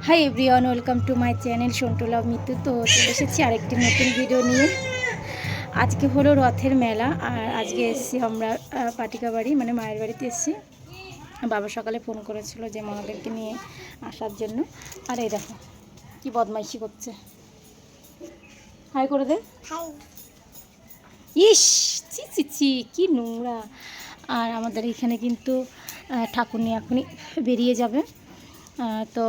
High everyone, welcome to my channel Sontu love Mitu. তো চলে এসেছি আরেকটি নতুন ভিডিও নিয়ে। আজকে হলো রথের মেলা, আর আজকে এসেছি আমরা পাটিকা বাড়ি, মানে মায়ের বাড়িতে এসেছি। বাবা সকালে ফোন করেছিল যে মামাদেরকে নিয়ে আসার জন্য। আর এই দেখো কি বদমাইশি করছে, হাই করে দে। ইস চি চি চি কি নোংরা। আর আমাদের এখানে কিন্তু ঠাকুরনি এখনই বেরিয়ে যাবে। তো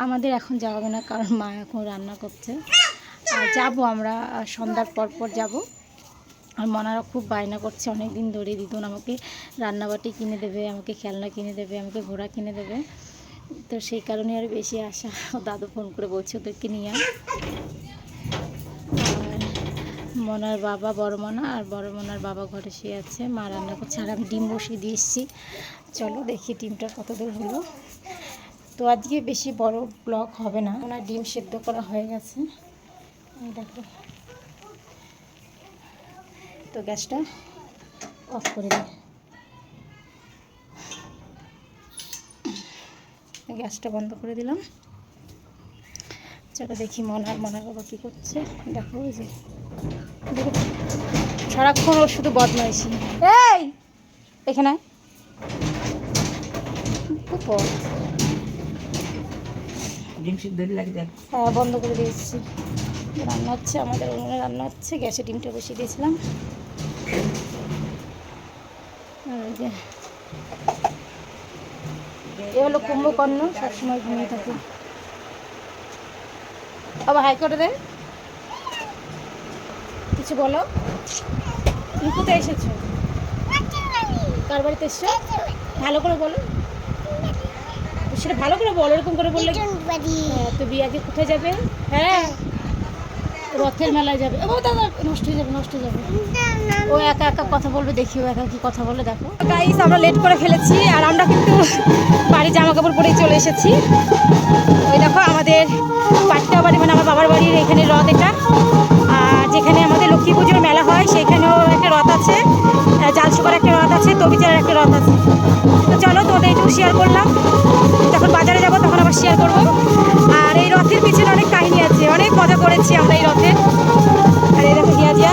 আমাদের এখন যাওয়া হবে না, কারণ মা এখন রান্না করছে। আর যাবো আমরা সন্ধ্যার পর যাব। আর মনারা খুব বায়না করছে অনেক দিন ধরে, দিদুন আমাকে রান্নাবাটি কিনে দেবে, আমাকে খেলনা কিনে দেবে, আমাকে ঘোড়া কিনে দেবে। তো সেই কারণে আর বেশি আশা। দাদু ফোন করে বলছে ওদেরকে নিয়ে। আর মনার বাবা, বড় মনা আর বড় মনার বাবা ঘরে শুয়ে আছে, মা রান্না করছে। আর আমি ডিম বসিয়ে দিয়ে এসেছি। চলো দেখি ডিমটা কত দূর হলো। তো আজকে বেশি বড় ব্লগ হবে না, ওনার ডিম সেদ্ধ করা হয়ে গেছে। দেখো, তো গ্যাসটা অফ করে দিই। গ্যাসটা বন্ধ করে দিলাম। চলো দেখি মনার বাবা কী করছে। দেখো ওই যে দেখো, সারাক্ষণ ওর শুধু বদমাইশি। এই এখানে খুব বদ। হ্যাঁ, বন্ধ করে দিয়েছি। রান্না হচ্ছে, আমাদের উনুনে রান্না হচ্ছে। গ্যাসে ডিমটা বসিয়ে দিয়েছিলাম। এ হলো কুম্ভকর্ণ, সবসময় ঘুমিয়ে থাকে। আবার হাই করে দে, কিছু বলো। তুমি কোথায় এসেছো? কার বাড়িতে এসছো? ভালো করে বলো, সেটা ভালো করে বলো। এরকম করে বললে তো বিয়াকে কোথায় যাবে? হ্যাঁ, রথের মেলায় যাবে। ও দাদা, নষ্ট হয়ে যাবে, নষ্ট হয়ে যাবে। ও একা একা কথা বলবে, দেখি ও একা কি কথা বলে। দেখো গাইস, আমরা লেট করে ফেলেছি, আর আমরা কিন্তু বাড়ি জামা কাপড় পরেই চলে এসেছি। ওই দেখো আমাদের পাট্টা বাড়ি, মানে আমার বাবার বাড়ির এখানে রথ এটা। আর যেখানে আমাদের লক্ষ্মী পুজোর মেলা হয় সেখানেও একটা রথ আছে, জালসুপার একটা রথ আছে, তবিচারের একটা রথ আছে। তো চলো তোমাদের একটু শেয়ার করলাম। যখন বাজারে যাবো তখন আবার শেয়ার করবো। আর এই রথের পিছনে অনেক কাহিনী আছে, অনেক মজা করেছি আমরা এই রথে। আর এই দেখো জিয়া জিয়া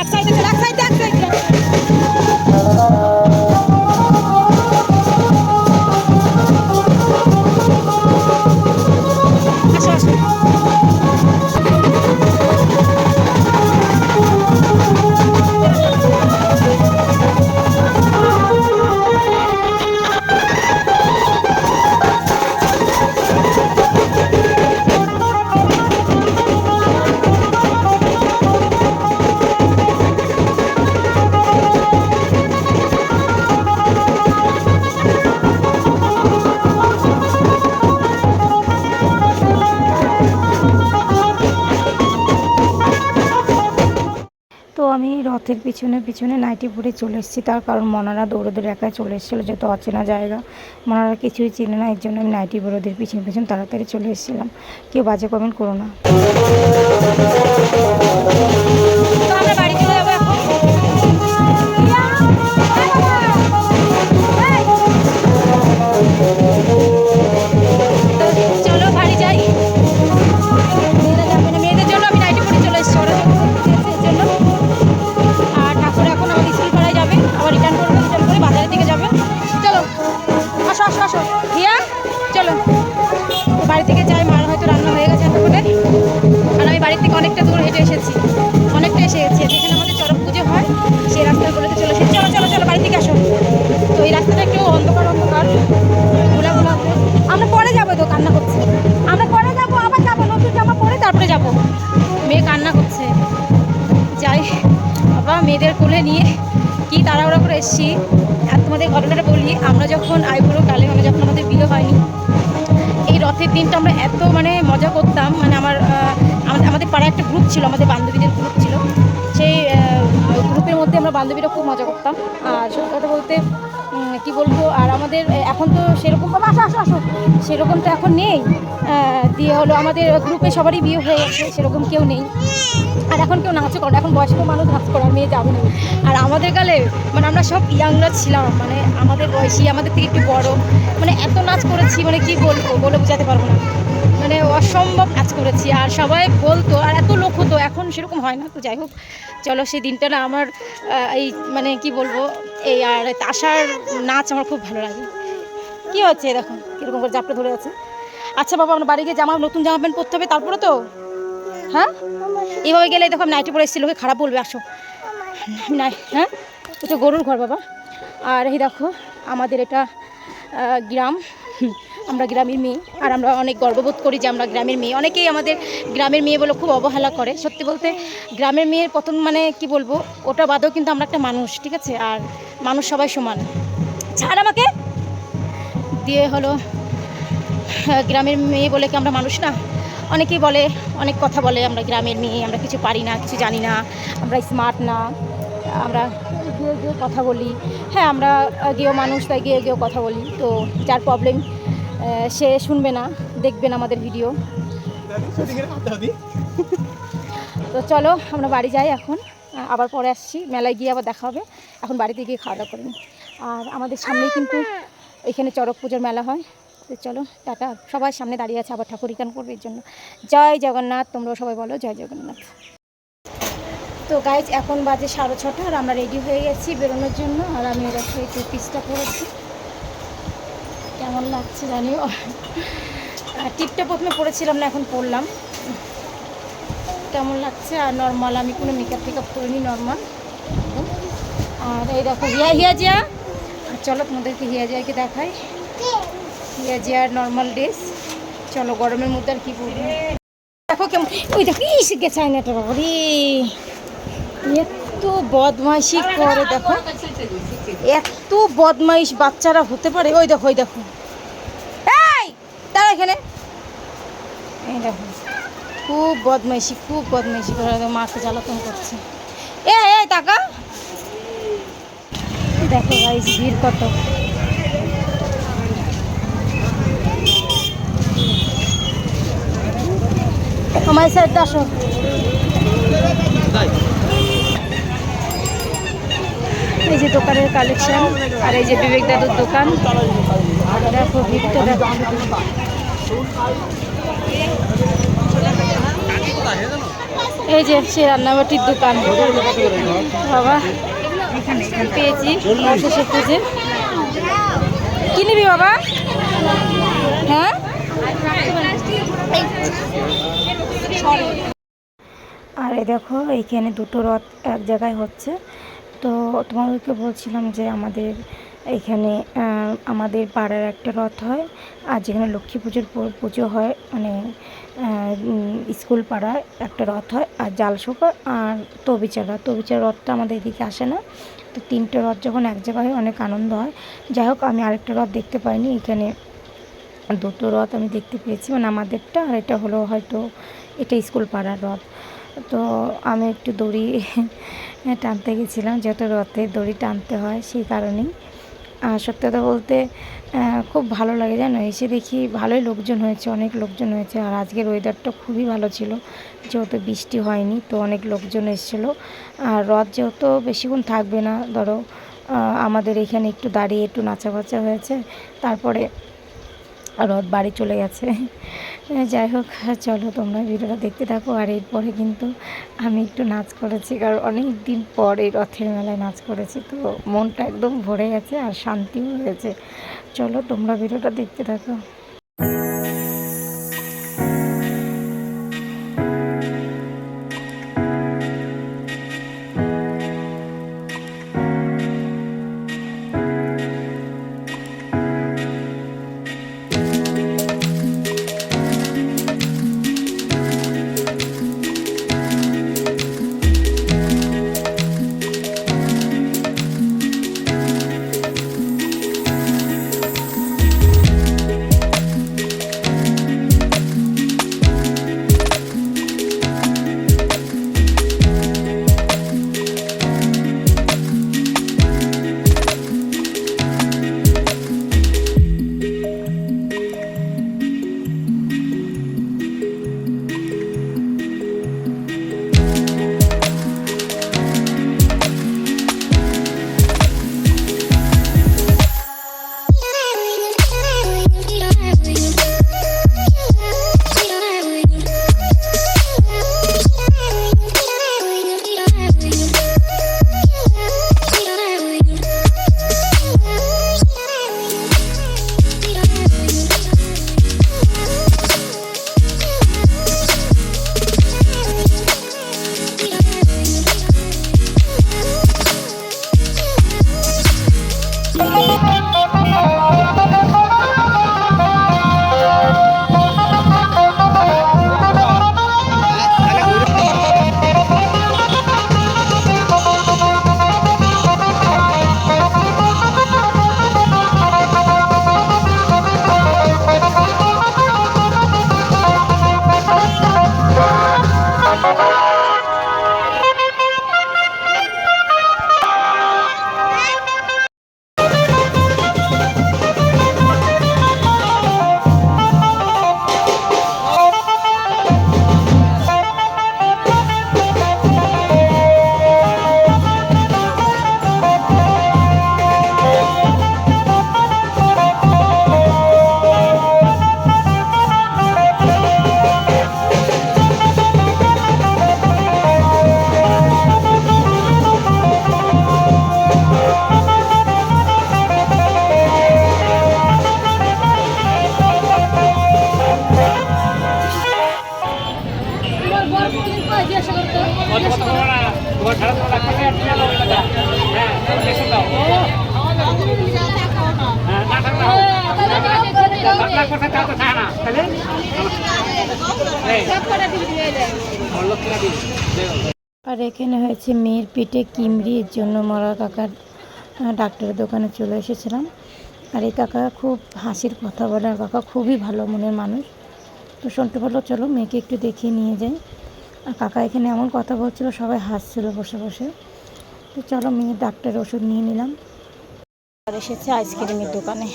এক সাইডে চলে, এক সাইডে, এক সাইডে। আসো আসো। তো আমি রথের পিছনে পিছনে নাইটি পরে চলে এসেছি, তার কারণ মনারা দৌড়ে দৌড়ে একাই চলে এসেছিলো, যেহেতু অচেনা জায়গা, মনারা কিছুই চিনে না। এর জন্য আমি নাইটি পরে ওদের পিছনে পিছনে তাড়াতাড়ি চলে এসেছিলাম। কেউ বাজে কমেন্ট করো না। আমরা বাড়ি চলে যাবো এখন। চলো বাড়ি যাই। মেয়েরা যাবে না, মেয়েদের জন্য আমি নাইটি পরে চলে এসেছি, ওরা জন্য। আর ঠাকুর এখন আমাদের স্কুল পাড়ায় যাবে, আবার রিটার্ন করবে, রিটার্ন করে বাজারের দিকে যাবে। চলো আসো আসো আসো হিয়া, চলো বাড়ি থেকে যাই। মার হয়তো রান্না হয়ে গেছে এতক্ষণে। আর আমি বাড়ির থেকে অনেকটা দূর হেঁটে এসেছি, অনেকটা এসে গেছি। যেখানে আমাদের চড়ক পুজো হয় সেই রাস্তাগুলোতে চলে এসেছি। চলো চলো চলো বাড়ি থেকে আসো। তো এই রাস্তাটা একটু অন্ধকার অন্ধকার, ঘোলা ঘোলা। আমরা পরে যাবো, তো কান্না করছে। আমরা পরে যাবো, আবার যাবো, নতুন জামা পরে তারপরে যাবো। মেয়ে কান্না করছে। যাই বাবা, মেয়েদের কোলে নিয়ে কি তাড়াহুড়া করে এসেছি। আর তোমাদের ঘটনাটা বলি, আমরা যখন আইবুড়ো কালে, মানে যখন আমাদের বিয়ে হয়নি, এই রথের দিনটা আমরা এত মানে মজা করতাম। মানে আমাদের পাড়ায় একটা গ্রুপ ছিল, আমাদের বান্ধবীদের গ্রুপ ছিল। সেই গ্রুপের মধ্যে আমরা বান্ধবীরা খুব মজা করতাম। আর সত্যি কথা বলতে কি বলবো, আর আমাদের এখন তো সেরকম আসো আসো আসো, সেরকম তো এখন নেই। দিয়ে হলো আমাদের গ্রুপে সবারই বিয়ে হয়ে গেছে, সেরকম কেউ নেই। আর এখন কেউ নাচও করে, এখন বয়স্ক মানুষ নাচ করে, মেয়ে যাবে না। আর আমাদের কালে মানে আমরা সব ইয়াংরা ছিলাম, মানে আমাদের বয়সী, আমাদের থেকে একটু বড়, মানে এত নাচ করেছি। করেছি, মানে কি বলবো, বলে বোঝাতে পারবো না, মানে অসম্ভব কাজ করেছি। আর সবাই বলতো, আর এত লোক হতো, এখন সেরকম হয় না। তো যাই হোক, চলো সেই দিনটা না আমার এই মানে কি বলবো, এই আর তাসার নাচ আমার খুব ভালো লাগে। কি হচ্ছে দেখো কীরকম করে জাপটা ধরে আছে। আচ্ছা বাবা, আমরা বাড়ি গিয়ে নতুন জামা প্যান্ট পরতে হবে, তারপরে তো হ্যাঁ এইভাবে গেলে দেখো নাইটি পরে এসেছি, লোকে খারাপ বলবে। আসো নাই, হ্যাঁ এটা গরুর ঘর বাবা। আর এই দেখো আমাদের এটা গ্রাম, আমরা গ্রামের মেয়ে, আর আমরা অনেক গর্ববোধ করি যে আমরা গ্রামের মেয়ে। অনেকেই আমাদের গ্রামের মেয়ে বলে খুব অবহেলা করে। সত্যি বলতে গ্রামের মেয়ের প্রথম মানে কি বলবো, ওটা বাদেও কিন্তু আমরা একটা মানুষ, ঠিক আছে? আর মানুষ সবাই সমান। ছাড় আমাকে দিয়ে হলো গ্রামের মেয়ে বলে কি আমরা মানুষ না? অনেকেই বলে, অনেক কথা বলে আমরা গ্রামের মেয়ে, আমরা কিছু পারি না, কিছু জানি না, আমরা স্মার্ট না, আমরা গিয়ে গিয়ে কথা বলি। হ্যাঁ, আমরা গিয়েও মানুষ, তাই গিয়ে গিয়েও কথা বলি। তো যার প্রবলেম সে শুনবে না, দেখবেন আমাদের ভিডিও। তো চলো আমরা বাড়ি যাই এখন, আবার পরে আসছি, মেলায় গিয়ে আবার দেখা হবে। এখন বাড়িতে গিয়ে খাওয়া দাওয়া করিনি। আর আমাদের সামনেই কিন্তু এখানে চড়ক পুজোর মেলা হয়। তো চলো টাটা, সবাই সামনে দাঁড়িয়ে আছে, আবার ঠাকুর রিটার্ন করবে এর জন্য। জয় জগন্নাথ, তোমরাও সবাই বলো জয় জগন্নাথ। তো গাইজ এখন বাজে 6:30, আর আমরা রেডি হয়ে গেছি বেরোনোর জন্য। আর আমি দেখো এই টু পিসটা পরেছি, কেমন লাগছে জানিও। টিপটা প্রথমে পরেছিলাম না, এখন পরলাম, কেমন লাগছে। আর নর্মাল, আমি কোনো মেকআপ টেকআপ করিনি, নর্মাল। আর এই দেখো হিয়াজিয়া, আর চলো তোমাদেরকে হিয়াজিয়াকে দেখাই। হিয়াজিয়ার নর্মাল ড্রেস, চলো গরমের মধ্যে আর কি বলবো। দেখো কেমন, ওই দেখো ইস গেছে আয়নাটা, বাবা রে এত বদমাইশি করে, দেখো এত বদমাইশ বাচ্চারা হতে পারে। ওই দেখো, ওই দেখো, এই তারা এখানে, এই দেখো খুব বদমাইশি করে মাকে জ্বালাতন করছে। এই টাকা দেখো গাইস, ভিড় কত। আমার সাইড আসো। এই যে দোকানের কালেকশন, আর এই যে বিবেক দাদুর দোকান, দেখো ভিড়টা দেখো। এই যে সে রান্নাবাটির দোকান, বাবা পেয়েছি অবশেষে খুঁজে। কি নিবি বাবা? হ্যাঁ আর এই দেখো এইখানে দুটো রথ এক জায়গায় হচ্ছে। তো তোমাদেরকে বলছিলাম যে আমাদের এইখানে আমাদের পাড়ার একটা রথ হয়, আর যেখানে লক্ষ্মী পুজোর পুজো হয়, মানে স্কুল পাড়ায় একটা রথ হয়, আর জালশোকা আর তবিচার রথটা আমাদের এদিকে আসে না। তো তিনটে রথ যখন এক জায়গায় হয় অনেক আনন্দ হয়। যাই হোক, আমি আরেকটা রথ দেখতে পাইনি, এখানে দুটো রথ আমি দেখতে পেয়েছি, মানে আমাদেরটা, আর এটা হলো হয়তো এটা স্কুল পাড়ার রথ। তো আমি একটু দড়ি টানতে গেছিলাম, যেহেতু রথে দড়ি টানতে হয় সেই কারণেই। আর সত্যি কথা বলতে খুব ভালো লাগে জানো, এসে দেখি ভালোই লোকজন হয়েছে, অনেক লোকজন হয়েছে। আর আজকের ওয়েদারটা খুবই ভালো ছিল, যেহেতু বৃষ্টি হয়নি, তো অনেক লোকজন এসেছিলো। আর রথ যেহেতু বেশিক্ষণ থাকবে না, ধরো আমাদের এখানে একটু দাঁড়িয়ে একটু নাচাবাচা হয়েছে, তারপরে রথ বাড়ি চলে গেছে। যাই হোক, চলো তোমরা ভিডিওটা দেখতে থাকো। আর এরপরে কিন্তু আমি একটু নাচ করেছি, কারণ অনেক দিন পর এই রথের মেলায় নাচ করেছি, তো মনটা একদম ভরে গেছে আর শান্তিও হয়েছে। চলো তোমরা ভিডিওটা দেখতে থাকো। আর এখানে হয়েছে মেয়ের পেটে কিমড়ির জন্য মরা কাকার ডাক্তারের দোকানে চলে এসেছিলাম। আর এই কাকা খুব হাসির কথা বলে, আর কাকা খুবই ভালো মনের মানুষ। তো সন্টু বললো চলো মেয়েকে একটু দেখিয়ে নিয়ে যাই। আর কাকা এখানে এমন কথা বলছিল, সবাই হাসছিল বসে বসে। তো চলো মেয়ের ডাক্তারের ওষুধ নিয়ে নিলাম। আর এসেছে আইসক্রিমের দোকানে।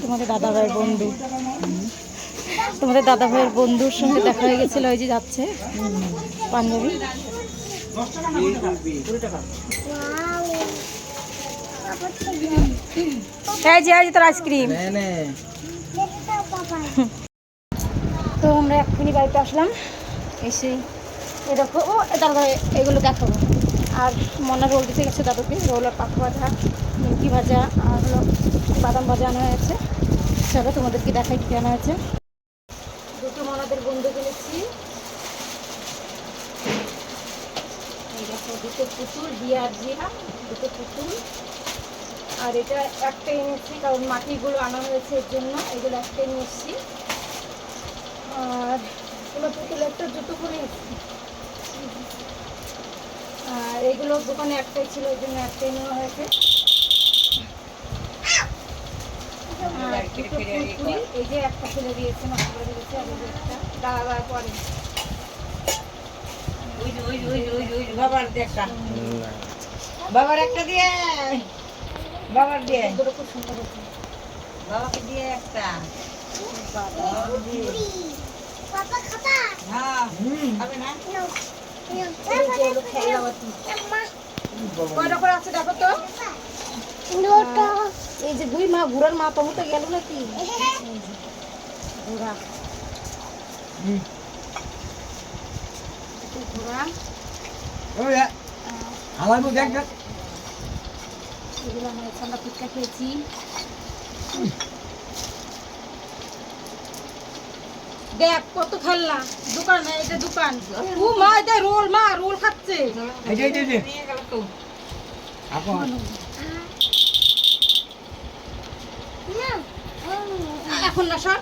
তোমাদের দাদাভাইয়ের বন্ধু, তোমাদের দাদাভাইয়ের বন্ধুর সঙ্গে দেখা হয়ে গেছিল, ওই যে যাচ্ছে পাঞ্জাবি। এই যে তোর আইসক্রিম। তো আমরা এক্ষুনি বাড়িতে আসলাম, এসে এ দেখো ও দাদা এগুলো দেখাবো। আর মনে রোল দিতে গেছে দাদুকে, রোল আর পাখা ভাজা, নিমকি ভাজা আর হলো বাদাম ভাজা আনা হয়েছে। চলো তোমাদেরকে দেখাই কি আনা হয়েছে। দুটো মনাদের বন্ধু কিনেছি, এই দেখো দুটো পুতুল, জিয়া আর জিয়া দুটো পুতুল। আর এটা একটাই এনেছি কারণ মাটিগুলো আনা হয়েছে এর জন্য, এগুলো একটাই নিয়ে এসেছি। আর এগুলো পুতুল একটা জুতো করে এসেছি। আর এগুলো দোকানে একটাই ছিল, ওই জন্য একটাই নেওয়া হয়েছে। আর দুটো পুতুল, এই যে একটা ফেলে দিয়েছে, নষ্ট করে দিয়েছে। আর এই যে একটা দাঁড়া পরে বাবার একটা দিয়ে, বাবার দিয়ে, দুটো খুব সুন্দর হচ্ছে। বাবাকে দিয়ে একটা। কয়টা করে আছে দেখো তো। এই যে দুই মা ঘুরার মা তো গেল নাকি ঘোরা এগুলো আমরা ঠান্ডা ফুচকা খেয়েছি। দেখ কত খেলনা দোকান, এটা দোকান। ও মা এটা রোল, মা রোল খাচ্ছে। এখন না সর